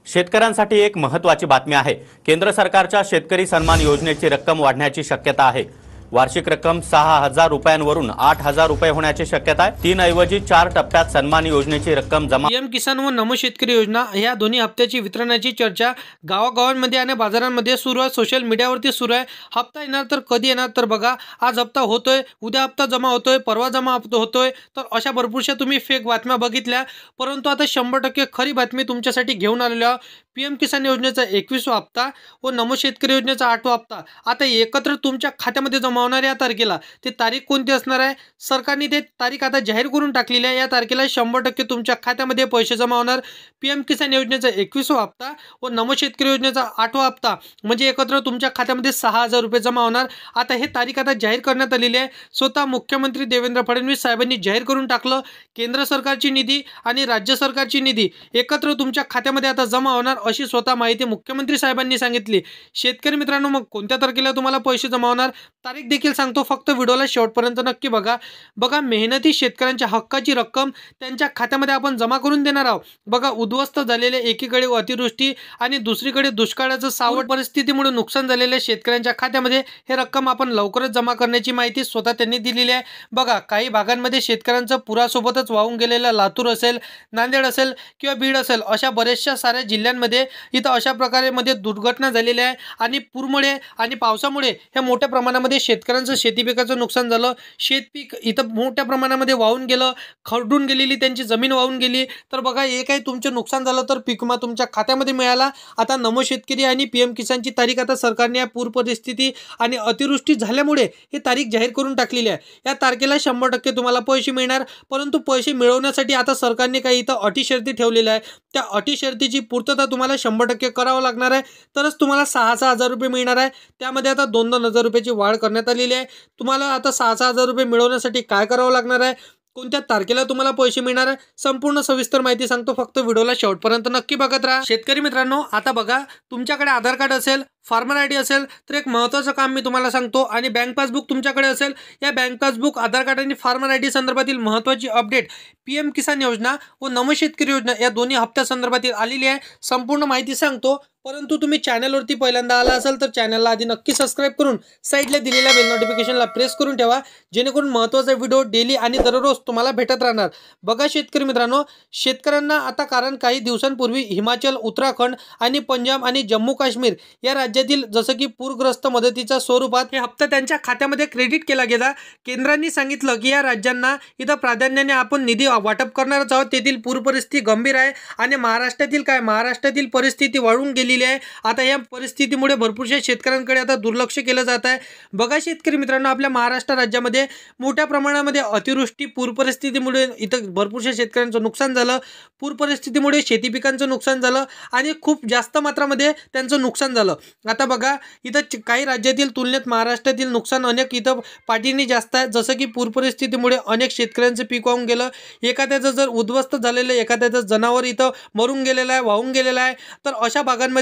शेतकऱ्यांसाठी एक महत्त्वाची बातमी आहे। केंद्र सरकारच्या शेतकरी सन्मान योजनेची रक्कम वाढण्याची शक्यता आहे। वार्षिक रक्कम 6,000 रुपयांवरून 8,000 रुपये होण्याची शक्यता आहे। 3 ऐवजी 4 टप्प्यात सन्मान योजनेची रक्कम जमा। पीएम किसान व नमो शेतकरी योजना या दोन्ही हप्त्याची वितरणाची चर्चा गावागावांमध्ये आणि बाजारांमध्ये सुरू आहे। सोशल मीडियावरती सुरू आहे। हप्ता येणार तर कधी येणार तर बघा, आज हप्ता होतोय, उद्या हप्ता जमा होतोय, परवा जमा होतोय, तर अशा भरपूरशा तुम्ही फेक बातम्या बघितल्या। परंतु आता 100% खरी बातमी तुमच्यासाठी घेऊन आलेलो आहे। पीएम किसान योजनेचा 21वा हप्ता व नमो शेतकरी योजनेचा 8वा हप्ता आता एकत्र तुमच्या खात्यामध्ये जमा होणार या तारखेला। ते तारीख कोणती असणार आहे? सरकारने ते तारीख आता जाहीर करून टाकलेली आहे। या तारखेला 100% तुमच्या खात्यामध्ये पैसे जमा होणार। पीएम किसान योजनेचा 21वा हप्ता व नमो शेतकरी योजनेचा 8वा हप्ता म्हणजे एकत्र तुमच्या खात्यामध्ये 6,000 रुपये जमा होणार। आता हे तारीख आता जाहीर करण्यात आलेली आहे। स्वतः मुख्यमंत्री देवेंद्र फडणवीस साहेबांनी जाहीर करून टाकलं। केंद्र सरकारची निधी आणि राज्य सरकारची निधी एकत्र तुमच्या खात्यामध्ये आता जमा होणार अशी स्वतः माहिती मुख्यमंत्री साहेबांनी सांगितली। शेतकरी मित्रांनो, मग कोणत्या तारखेला तुम्हाला पैसे जमा होणार तारीख देखील सांगतो, फक्त व्हिडिओला शेवटपर्यंत नक्की बघा। मेहनती शेतकऱ्यांच्या हक्काची रक्कम त्यांच्या खात्यामध्ये आपण जमा करून देणार आहोत। बघा, उद्ध्वस्त झालेले एकीकडे अतिवृष्टी आणि दुसरीकडे दुष्काळाचं सावट परिस्थितीमुळे नुकसान झालेल्या शेतकऱ्यांच्या खात्यामध्ये हे रक्कम आपण लवकरच जमा करण्याची माहिती स्वतः त्यांनी दिलेली आहे। बघा, काही भागांमध्ये शेतकऱ्यांचं पुरासोबतच वाहून गेलेलं लातूर असेल, नांदेड असेल किंवा बीड असेल, अशा बऱ्याचशा साऱ्या जिल्ह्यांमध्ये इथं अशा प्रकारे मध्ये दुर्घटना झालेल्या आहे आणि पूरमुळे आणि पावसामुळे हे मोठ्या प्रमाणामध्ये शेतकऱ्यांचं शेती पिकाचं नुकसान झालं। शेतपीक इथं मोठ्या प्रमाणामध्ये वाहून गेलं, खरडून गेलेली त्यांची जमीन वाहून गेली। तर बघा, हे काही तुमचं नुकसान झालं तर पीक विमा तुमच्या खात्यामध्ये मिळाला। आता नमो शेतकरी आणि पीएम किसानची तारीख आता सरकारने या पूर परिस्थिती आणि अतिवृष्टी झाल्यामुळे ही तारीख जाहीर करून टाकलेली आहे। या तारखेला 100% तुम्हाला पैसे मिळणार। परंतु पैसे मिळवण्यासाठी आता सरकारने काही इथं अटी शर्ती ठेवलेल्या आहे। त्या अटी शर्तीची पूर्तता तुम्हाला 100% करावं लागणार आहे, तरच तुम्हाला 6,000 रुपये मिळणार आहे। त्यामध्ये आता 2,000 रुपयाची वाढ करण्यात आलेली आहे। तुम्हाला आता 6,000 रुपये मिळवण्यासाठी काय करावं लागणार आहे, कोणत्या तारखेला तुम्हाला पैसे मिळणार आहे, संपूर्ण सविस्तर माहिती सांगतो, फक्त व्हिडिओला शेवटपर्यंत नक्की बघत राहा। शेतकरी मित्रांनो, आता बघा, तुमच्याकडे आधार कार्ड असेल, फार्मर आयडी असेल तर एक महत्त्वाचं काम मी तुम्हाला सांगतो, आणि बँक पासबुक तुमच्याकडे असेल, या बँक पासबुक, आधार कार्ड आणि फार्मर आयडी संदर्भातील महत्त्वाची अपडेट पीएम किसान योजना व नमो शेतकरी योजना या दोन्ही हप्त्या संदर्भातील आलेली आहे। संपूर्ण माहिती सांगतो, परंतु तुम्ही चॅनलवरती पहिल्यांदा आला असाल तर चॅनलला आधी नक्की सबस्क्राईब करून साईडला दिलेल्या बेल नोटिफिकेशनला प्रेस करून ठेवा, जेणेकरून महत्त्वाचा व्हिडिओ डेली आणि दररोज तुम्हाला भेटत राहणार। बघा शेतकरी मित्रांनो, शेतकऱ्यांना आता, कारण काही दिवसांपूर्वी हिमाचल, उत्तराखंड आणि पंजाब आणि जम्मू काश्मीर या राज्यातील जसं की पूरग्रस्त मदतीच्या स्वरूपात हे हप्ता त्यांच्या खात्यामध्ये क्रेडिट केला गेला। केंद्रांनी सांगितलं की या राज्यांना इथं प्राधान्याने आपण निधी वाटप करणारच आहोत। तेथील पूर परिस्थिती गंभीर आहे आणि महाराष्ट्रातील परिस्थिती वाढून गेलेली आहे। आता या परिस्थितीमुळे भरपूरशा शेतकऱ्यांकडे आता दुर्लक्ष केलं जात आहे। बघा शेतकरी मित्रांनो, आपल्या महाराष्ट्र राज्यामध्ये मोठ्या प्रमाणामध्ये अतिवृष्टी, पूर परिस्थितीमुळे इथं भरपूरशा शेतकऱ्यांचं नुकसान झालं। पूर परिस्थितीमुळे शेती पिकांचं नुकसान झालं आणि खूप जास्त मात्रामध्ये त्यांचं नुकसान झालं। आता बघा, इथं काही राज्यातील तुलनेत महाराष्ट्रातील नुकसान अनेक इथं पाठीने जास्त आहे। जसं की पूर परिस्थितीमुळे अनेक शेतकऱ्यांचं पीक वाहून गेलं, एखाद्याचं जर उद्ध्वस्त झालेलं, एखाद्याचं जनावर इथं मरून गेलेलं आहे, वाहून गेलेलं आहे। तर अशा भागांमध्ये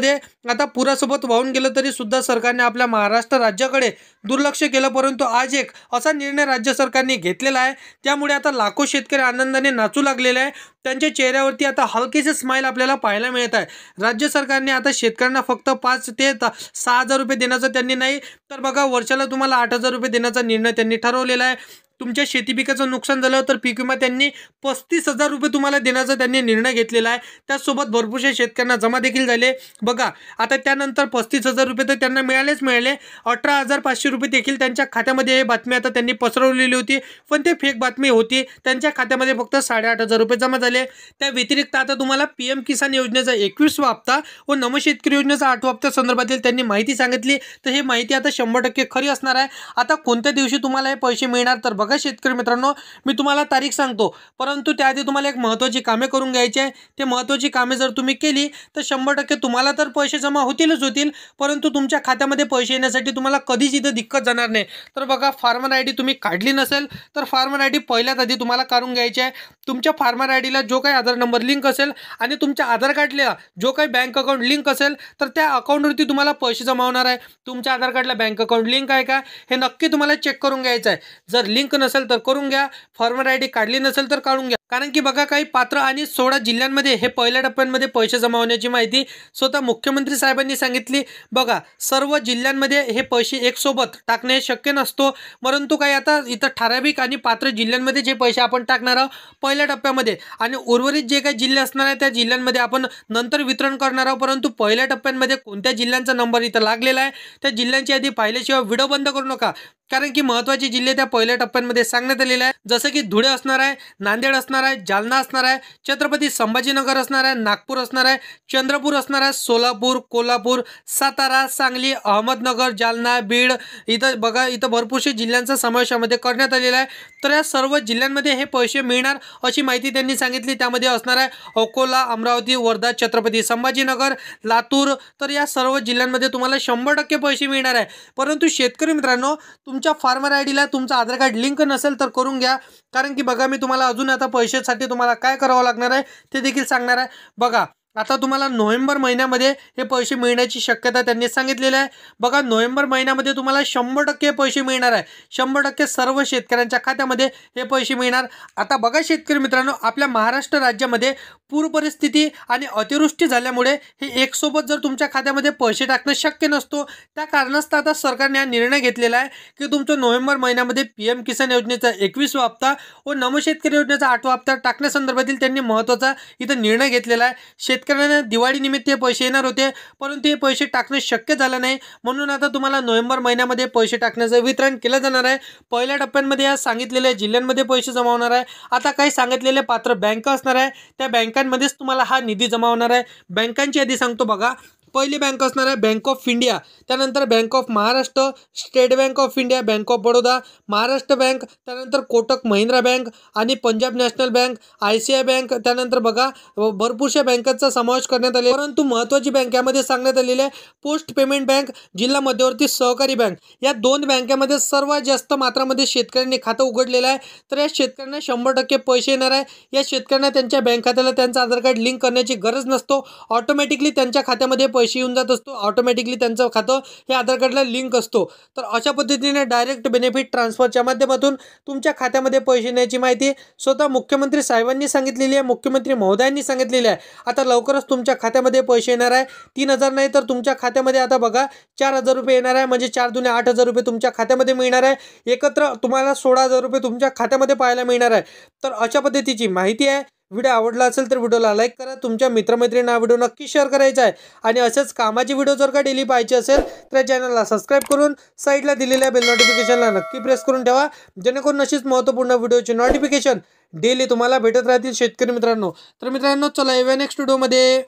आता पुरासोबत वाहून गेलं तरी सुद्धा सरकारने आपल्या महाराष्ट्र राज्याकडे दुर्लक्ष केलं। परंतु आज एक असा निर्णय राज्य सरकारने घेतलेला आहे, त्यामुळे आता लाखो शेतकरी आनंदाने नाचू लागलेले आहे। त्यांच्या चेहऱ्यावरती आता हलकेसे स्माइल आपल्याला पाहायला मिळत आहे। राज्य सरकारने आता शेतकऱ्यांना फक्त 5 ते 6,000 रुपये देण्याचं त्यांनी नाही, तर बघा, वर्षाला तुम्हाला 8,000 रुपये देण्याचा निर्णय त्यांनी ठरवलेला आहे। तुमच्या शेती पिकाचं नुकसान झालं तर पीक विमा त्यांनी 35,000 रुपये तुम्हाला देण्याचा त्यांनी निर्णय घेतलेला आहे। त्याचसोबत भरपूरशा शेतकऱ्यांना जमा देखील झाले। बघा, आता त्यानंतर 35,000 रुपये तर त्यांना मिळाले। 18,500 रुपये देखील त्यांच्या खात्यामध्ये, हे बातमी आता त्यांनी पसरवलेली होती, पण ते फेक बातमी होती। त्यांच्या खात्यामध्ये फक्त 8,500 रुपये जमा झाले। त्या व्यतिरिक्त आता तुम्हाला पीएम किसान योजनेचा 21वा हप्ता व नमो शेतकरी योजनेचा 8वा हप्ता संदर्भातील त्यांनी माहिती सांगितली, तर ही माहिती आता 100% खरी असणार आहे। आता कोणत्या दिवशी तुम्हाला हे पैसे मिळणार तर बघा शेतकरी मित्रांनो, मी तुम्हाला तारीख सांगतो, परंतु त्याआधी तुम्हाला एक महत्त्वाची कामे करून घ्यायची आहे। ते महत्त्वाची कामे जर तुम्ही केली तर 100% तुम्हाला तर पैसे जमा होतीलच होतील, परंतु तुमच्या खात्यामध्ये पैसे येण्यासाठी तुम्हाला कधीच इथं दिक्कत जाणार नाही। तर बघा, फार्मर आयडी तुम्ही काढली नसेल तर फार्मर आयडी पहिल्यात आधी तुम्हाला काढून घ्यायची आहे। तुमच्या फार्मर आयडीला जो काही आधार नंबर लिंक असेल आणि तुमच्या आधार कार्डला जो काही बँक अकाउंट लिंक असेल तर त्या अकाउंटवरती तुम्हाला पैसे जमा होणार आहे। तुमच्या आधार कार्डला बँक अकाउंट लिंक आहे का हे नक्की तुम्हाला चेक करून घ्यायचं आहे। जर लिंक नसेल तर करून घ्या, फार्मर आयडी काढली नसेल तर काढून घ्या। कारण की बघा काही पात्र आणि 16 जिल्ह्यांमध्ये हे पहिल्या टप्प्यांमध्ये पैसे जमा होण्याची माहिती स्वतः मुख्यमंत्री साहेबांनी सांगितली. बघा सर्व जिल्ह्यांमध्ये हे पैसे एकसोबत टाकणे शक्य नसतो, परंतु काही आता इथं ठराविक आणि पात्र जिल्ह्यांमध्ये जे पैसे आपण टाकणार आहोत पहिल्या टप्प्यामध्ये आणि उर्वरित जे काही जिल्हे असणार आहे त्या जिल्ह्यांमध्ये आपण नंतर वितरण करणार आहोत. परंतु पहिल्या टप्प्यांमध्ये कोणत्या जिल्ह्यांचा नंबर इथं लागलेला आहे त्या जिल्ह्यांची यादी पाहिल्याशिवाय व्हिडिओ बंद करू नका, कारण की महत्त्वाचे जिल्हे त्या पहिल्या टप्प्यांमध्ये सांगण्यात आलेले आहे. जसं की धुळे असणार आहे, नांदेड असणार आहे, जालना असणार आहे, छत्रपती संभाजीनगर असणार आहे, नागपूर असणार आहे, चंद्रपूर असणार आहे, सोलापूर, कोल्हापूर, सातारा, सांगली, अहमदनगर, जालना, बीड इथं बघा इथं भरपूरशे जिल्ह्यांचा समावेश यामध्ये करण्यात आलेला आहे. तर या सर्व जिल्ह्यांमध्ये हे पैसे मिळणार अशी माहिती त्यांनी सांगितली. त्यामध्ये असणार आहे अकोला, अमरावती, वर्धा, छत्रपती संभाजीनगर, लातूर. तर या सर्व जिल्ह्यांमध्ये तुम्हाला 100% पैसे मिळणार आहे. परंतु शेतकरी मित्रांनो, तुमच्या फार्मर आय डीला तुमचं आधार कार्ड लिंक नसेल तर करून घ्या, कारण की बघा मी तुम्हाला अजून आता पैशासाठी तुम्हाला काय करावं लागणार आहे ते देखील सांगणार आहे. बघा आता तुम्हाला नोव्हेंबर महिन्यामध्ये हे पैसे मिळण्याची शक्यता त्यांनी सांगितलेली आहे. बघा नोव्हेंबर महिन्यामध्ये तुम्हाला 100% पैसे मिळणार आहे. 100% सर्व शेतकऱ्यांच्या खात्यामध्ये हे पैसे मिळणार. आता बघा शेतकरी मित्रांनो, आपल्या महाराष्ट्र राज्यामध्ये पूर परिस्थिती आणि अतिवृष्टी झाल्यामुळे हे एकसोबत जर तुमच्या खात्यामध्ये पैसे टाकणं शक्य नसतो, त्या कारणास्तव आता सरकारने हा निर्णय घेतलेला आहे की तुमचं नोव्हेंबर महिन्यामध्ये PM किसान योजनेचा 21वा हप्ता व नमो शेतकरी योजनेचा 8वा हप्ता टाकण्यासंदर्भातील त्यांनी महत्त्वाचा इथं निर्णय घेतलेला आहे. शेतकऱ्यांना दिवाळीनिमित्त हे पैसे येणार होते, परंतु हे पैसे टाकणे शक्य झालं नाही, म्हणून आता तुम्हाला नोव्हेंबर महिन्यामध्ये पैसे टाकण्याचं वितरण केलं जाणार आहे. पहिल्या टप्प्यांमध्ये या सांगितलेल्या जिल्ह्यांमध्ये पैसे जमा होणार आहे. आता काही सांगितलेले पात्र बँका असणार आहे, त्या बँकांमध्येच तुम्हाला हा निधी जमा होणार आहे. बँकांची यादी सांगतो बघा. पहिली बँक असणार आहे बँक ऑफ इंडिया, त्यानंतर bank of Maharashtra, state bank of India, bank of Baroda, Maharashtra bank, त्यानंतर कोटक महिंद्रा बँक आणि Punjab national bank, ICI bank. त्यानंतर बघा भरपूरशा बँकांचा समावेश करण्यात आले, परंतु महत्त्वाची बँकांमध्ये सांगण्यात आलेले आहे पोस्ट पेमेंट बँक, जिल्हा मध्यवर्ती सहकारी बँक. या 2 बँकांमध्ये सर्वात जास्त मात्रामध्ये शेतकऱ्यांनी खातं उघडलेलं आहे. तर या शेतकऱ्यांना 100% पैसे येणार आहे. या शेतकऱ्यांना त्यांच्या बँक खात्याला त्यांचं आधार कार्ड लिंक करण्याची गरज नसतो, ऑटोमॅटिकली त्यांच्या खात्यामध्ये पैसे येऊन जात असतो. ऑटोमॅटिकली त्यांचं खातं हे आधार कार्डला लिंक असतो. तर अशा पद्धतीने डायरेक्ट बेनिफिट ट्रान्सफरच्या माध्यमातून तुमच्या खात्यामध्ये पैसे येण्याची माहिती स्वतः मुख्यमंत्री साहेबांनी सांगितलेली आहे, मुख्यमंत्री महोदयांनी सांगितलेली आहे. आता लवकरच तुमच्या खात्यामध्ये पैसे येणार आहे. 3,000 नाही तर तुमच्या खात्यामध्ये आता बघा 4,000 रुपये येणार आहे, म्हणजे 4 दुने 8,000 रुपये तुमच्या खात्यामध्ये मिळणार आहे. एकत्र तुम्हाला 16,000 रुपये तुमच्या खात्यामध्ये पाहायला मिळणार आहे. तर अशा पद्धतीची माहिती आहे. व्हिडिओ आवडला असेल तर व्हिडिओला लाईक करा, तुमच्या मित्रमैत्रिणींना व्हिडिओ नक्की शेअर करायचा आहे आणि असेच कामाचे व्हिडिओ जर का डेली पाहायचे असेल तर चॅनलला सबस्क्राईब करून साईडला दिलेल्या बेल नोटिफिकेशनला नक्की प्रेस करून ठेवा, जेणेकरून अशीच महत्त्वपूर्ण व्हिडिओची नोटिफिकेशन डेली तुम्हाला भेटत राहतील शेतकरी मित्रांनो. तर मित्रांनो चला येऊया नेक्स्ट व्हिडिओमध्ये.